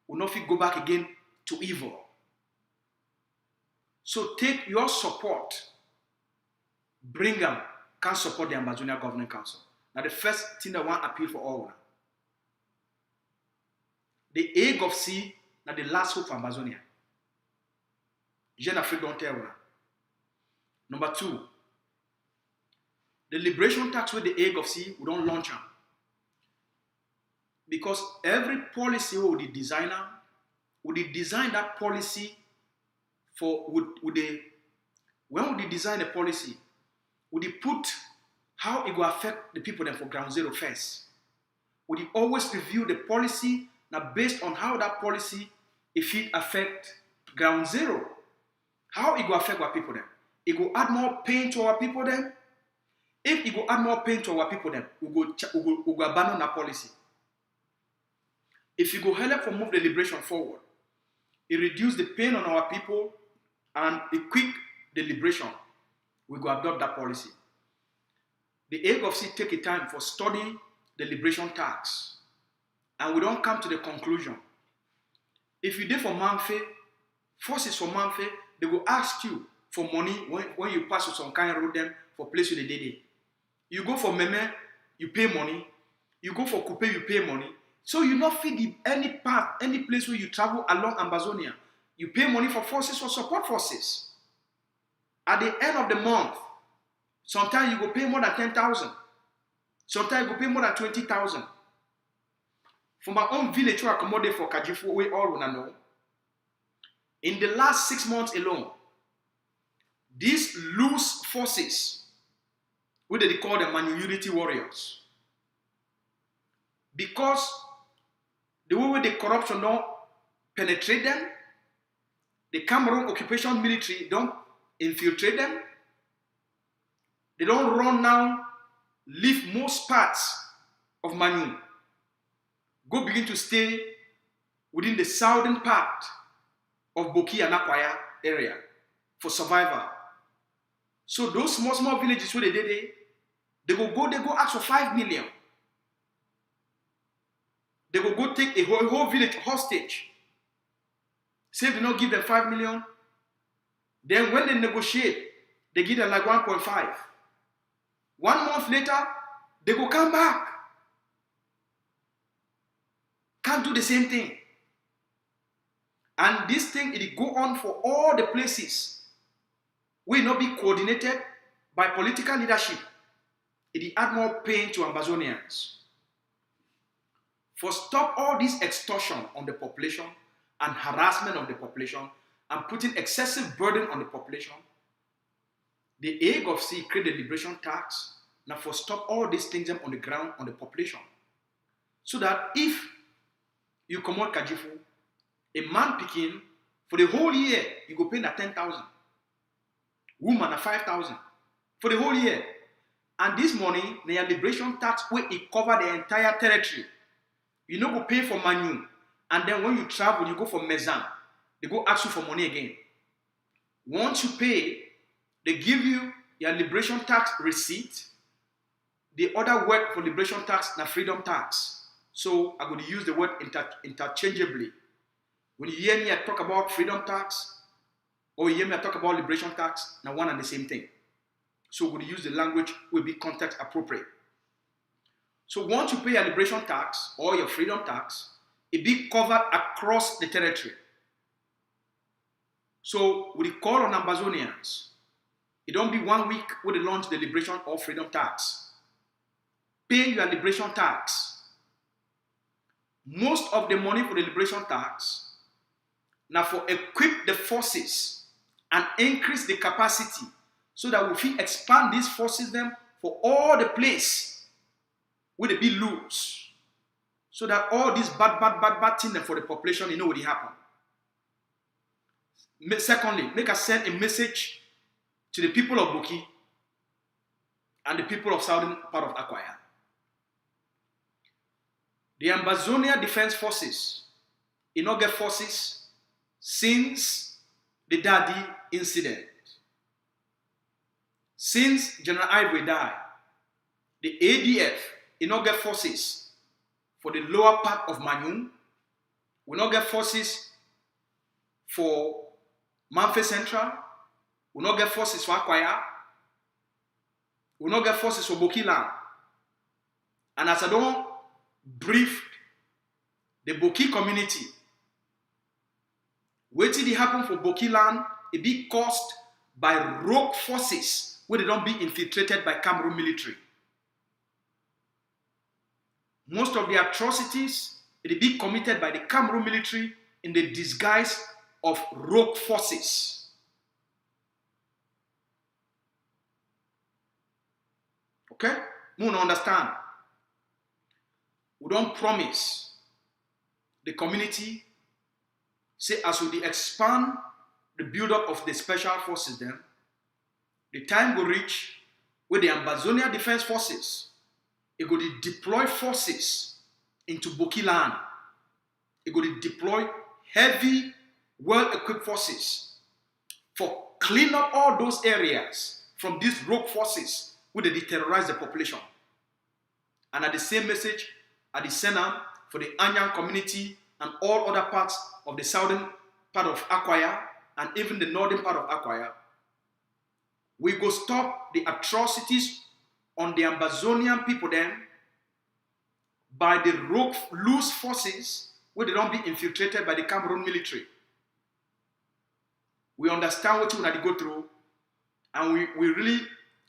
will not go back again to evil. So take your support, bring them, can support the Ambazonia Governing Council. Now the first thing I want to appeal for all. The Hague of C, now the last hope for Ambazonia. Je n'ai fait don't tell. Number 2, the liberation tax with the Hague of C, we don't launch them. Because every policy with the designer, would they design that policy for, when would they design a policy, would they put how it will affect the people then for ground zero first? Would you always review the policy now based on how that policy, if it affect ground zero, how it will affect our people then? It will add more pain to our people then. If it will add more pain to our people then, we go abandon that policy. If you go help for move the liberation forward, it reduce the pain on our people and it quick the liberation, we go adopt that policy. The Hague of C take a time for studying the liberation tax. And we don't come to the conclusion. If you did for Manfe, forces for Manfe, they will ask you for money when you pass with some kind of road them for place with the day. You go for Meme, you pay money. You go for Coupe, you pay money. So you not feed any path, any place where you travel along Ambazonia. You pay money for forces, for support forces. At the end of the month, sometimes you go pay more than 10,000. Sometimes you go pay more than 20,000. For my own village, where I accommodate for Kajifu, we all wanna know. In the last 6 months alone, these loose forces, what they call the Manu Unity Warriors, because the way the corruption don't penetrate them, the Cameroon occupation military don't infiltrate them, they don't run now, leave most parts of Manu, go begin to stay within the southern part of Boki and Akwaya area for survival. So those small villages where they go ask for 5 million. They go take a whole village hostage. Say if they don't give them 5 million, then when they negotiate, they give them like 1.5. 1 month later, they go come back. Can't do the same thing. And this thing, it go on for all the places. Will not be coordinated by political leadership. It add more pain to Ambazonians. For stop all this extortion on the population and harassment of the population and putting excessive burden on the population, the Hague of C create the liberation tax now for stop all these things on the ground on the population. So that if you come out Kajifu, a man picking for the whole year, you go pay na 10,000. Woman na 5,000 for the whole year. And this money, the liberation tax, where it cover the entire territory. You no go pay for Manu, and then when you travel, you go for Mezan. They go ask you for money again. Once you pay, they give you your liberation tax receipt. The other word for liberation tax na freedom tax. So I'm going to use the word interchangeably. When you hear me I talk about freedom tax, or you hear me I talk about liberation tax, now one and the same thing. So we're going to use the language will be context appropriate. So once you pay your liberation tax or your freedom tax, it be covered across the territory. So we call on Ambazonians. It don't be 1 week when they launch the liberation or freedom tax. Pay your liberation tax. Most of the money for the liberation tax now for equip the forces and increase the capacity so that we can expand these forces them for all the place where they be loose. So that all these bad things for the population, you know what will happen. Secondly, make us send a message to the people of Boki and the people of southern part of Akwaya. The Ambazonia Defense Forces, Inoge forces, since the Daddy incident, since General Ivory died, the ADF, Inoge forces for the lower part of Manyung, we not get forces for Manfe Central, we not get forces for Akwaya, we not get forces for Bokiland. And as I don't brief the Boki community, what did it happen for Bokiland? It be caused by rogue forces where they don't be infiltrated by Cameroun military. Most of the atrocities it be committed by the Cameroun military in the disguise of rogue forces. Okay? We don't understand. We don't promise the community, say as we expand the build-up of the special forces then, the time will reach where the Ambazonia Defense Forces, it will deploy forces into Bokiland. It will deploy heavy, well-equipped forces for clean up all those areas from these rogue forces where they terrorize the population. And at the same message, at the center for the Anyang community and all other parts of the southern part of Akwaya and even the northern part of Akwaya, we go stop the atrocities on the Ambazonian people then by the rogue loose forces where they don't be infiltrated by the Cameroun military. We understand what you want to go through, and we really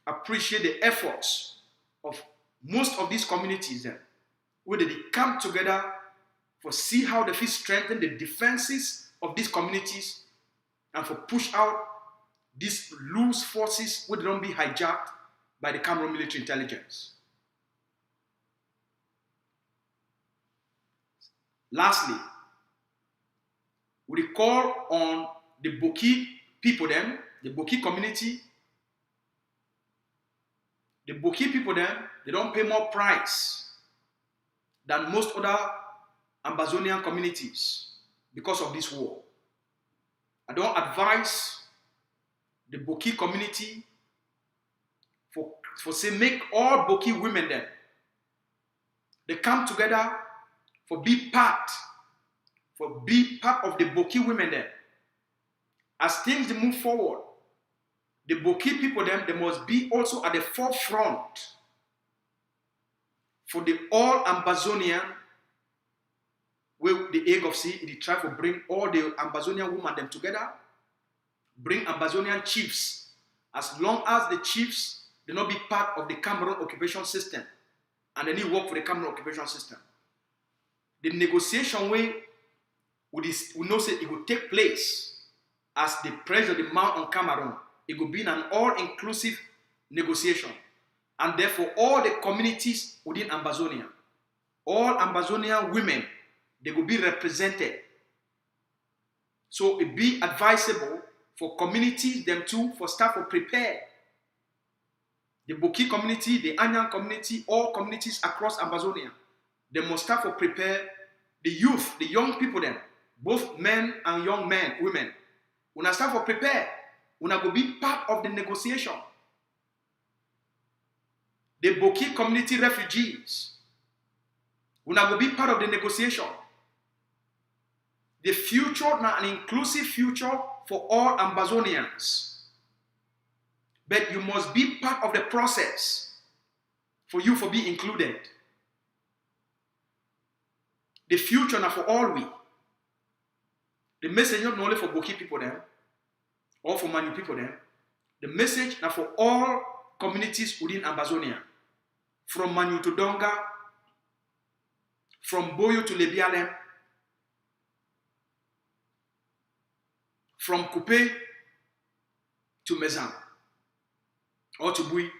appreciate the efforts of most of these communities then, where they come together for see how they feel strengthen the defenses of these communities and for push out these loose forces where they don't be hijacked by the Cameroun military intelligence. Lastly, we call on the Boki people then, the Boki community. The Boki people then, they don't pay more price than most other Ambazonian communities because of this war. I don't advise the Boki community for say make all Boki women then, they come together for be part of the Boki women then. As things move forward, the Boki people then, they must be also at the forefront for the all Ambazonian, where the egg of sea, they try to bring all the Ambazonian women them together, bring Ambazonian chiefs, as long as the chiefs they not be part of the Cameroon occupation system, and they need work for the Cameroon occupation system. The negotiation way we know say it will take place as the pressure the mount on Cameroon. It will be an all-inclusive negotiation, and therefore all the communities within Ambazonia, all Ambazonian women, they will be represented. So it be advisable for communities them too for staff to prepare. The Boki community, the Anyang community, all communities across Ambazonia, they must start to prepare the youth, the young people then, both men and young men, women. Una start to prepare. Una go be part of the negotiation. The Boki community refugees, Una will be part of the negotiation. The future now an inclusive future for all Ambazonians. But you must be part of the process for you to be included. The future now for all we. The message not only for Boki people then, or for Manu people then. The message now for all communities within Ambazonia. From Manu to Donga, from Boyo to Lebialem, from Coupe to Mezan, or to Bui.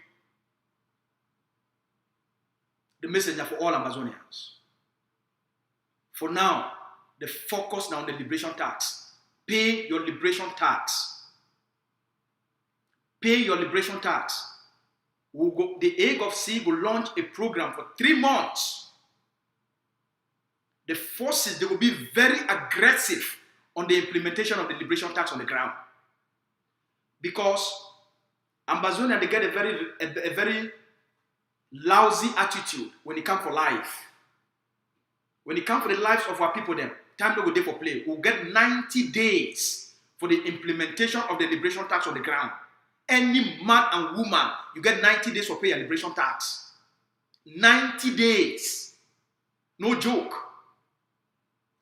The message now for all Ambazonians. For now, the focus now on the liberation tax. Pay your liberation tax. Pay your liberation tax. The Hague of Sea will launch a program for 3 months. The forces, they will be very aggressive on the implementation of the liberation tax on the ground. Because Ambazonia, they get a very lousy attitude when it comes for life. When it comes for the lives of our people, then time no go dey for play. We'll get 90 days for the implementation of the liberation tax on the ground. Any man and woman, you get 90 days for pay your liberation tax. 90 days. No joke.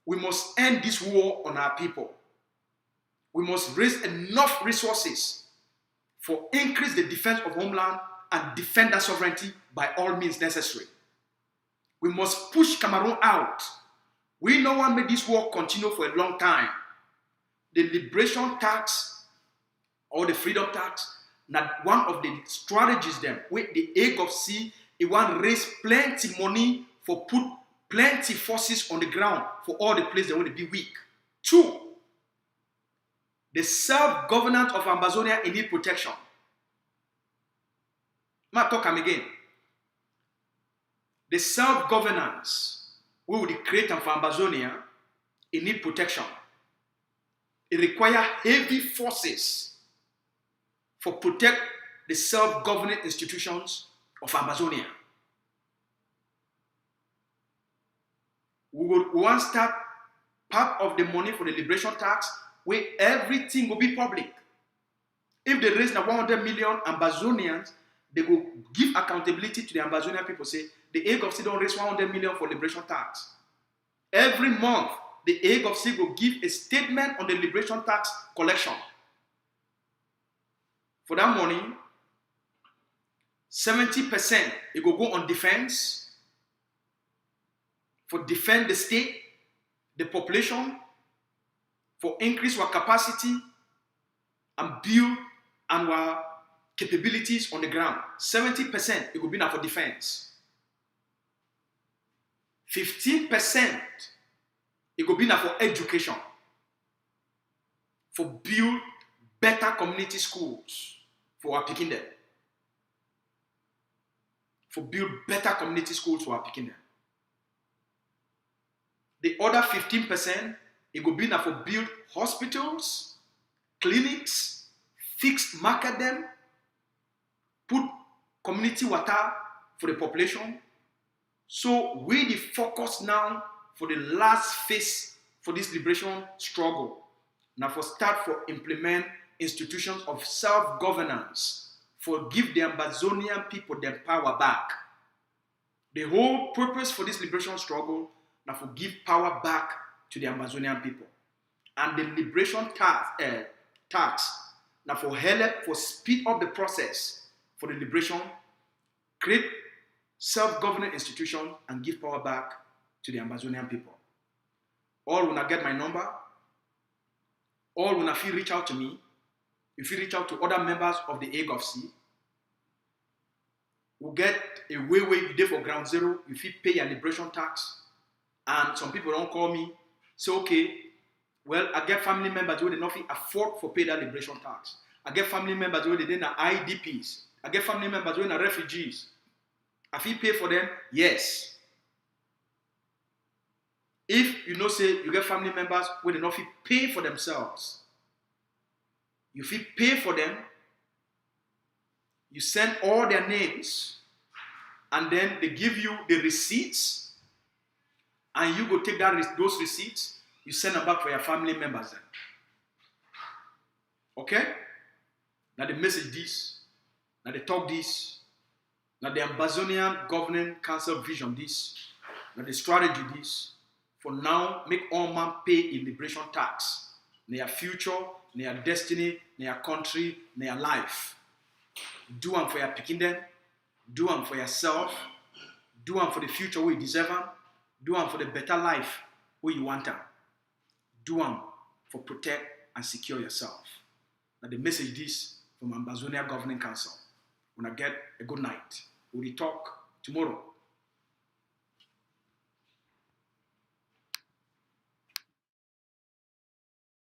We must end this war on our people. We must raise enough resources for increase the defense of homeland and defend that sovereignty by all means necessary. We must push Cameroun out. We no one made this war continue for a long time. The liberation tax or the freedom tax, not one of the strategies them with the Hague of Sea, it want raise plenty money for put plenty forces on the ground for all the places that want to be weak. 2, the self-governance of Ambazonia in need protection. Ma talk again. The self-governance we will create for Ambazonia, it need protection. It requires heavy forces for protect the self-governing institutions of Ambazonia. We want to start part of the money for the liberation tax where everything will be public. If they raise now 100 million Ambazonians, they will give accountability to the Ambazonian people. Say, the Hague of Sea don't raise 100 million for liberation tax. Every month, the Hague of Sea will give a statement on the liberation tax collection. For that money, 70% it will go on defense, for defend the state, the population, for increase our capacity and build our capabilities on the ground. 70% it will be now for defense. 15% it will be now for education, for build better community schools for our picking them. For build better community schools for our picking them. The other 15% it will be now for build hospitals, clinics, fix market them, put community water for the population. So we the focus now for the last phase for this liberation struggle. Now for start for implement institutions of self-governance, for give the Ambazonian people their power back. The whole purpose for this liberation struggle now for give power back to the Ambazonian people. And the liberation tax now for help for speed up the process for the liberation, create self-governing institution and give power back to the Ambazonian people. All when I get my number, all when I feel reach out to me, if you reach out to other members of the Hague of Sea, we'll get a way you did for ground zero, if you pay your liberation tax, and some people don't call me, say, okay, well, I get family members who they not afford for pay that liberation tax. I get family members who they are IDPs. I get family members who are refugees. If you pay for them, yes. If you know, say you get family members where they not pay for themselves, you pay for them, you send all their names, and then they give you the receipts And you go take those receipts, you send them back for your family members then. Okay? Now the message this, now they talk this, now the Ambazonian Governing Council vision this, now the strategy this, for now make all man pay a liberation tax, their future, their destiny, their country, their life. Do them for your picking them, do them for yourself, do them for the future where you deserve them, do them for the better life where you want them. Do them for protect and secure yourself. Now the message this from Ambazonia Governing Council. When I get a good night, we'll talk tomorrow.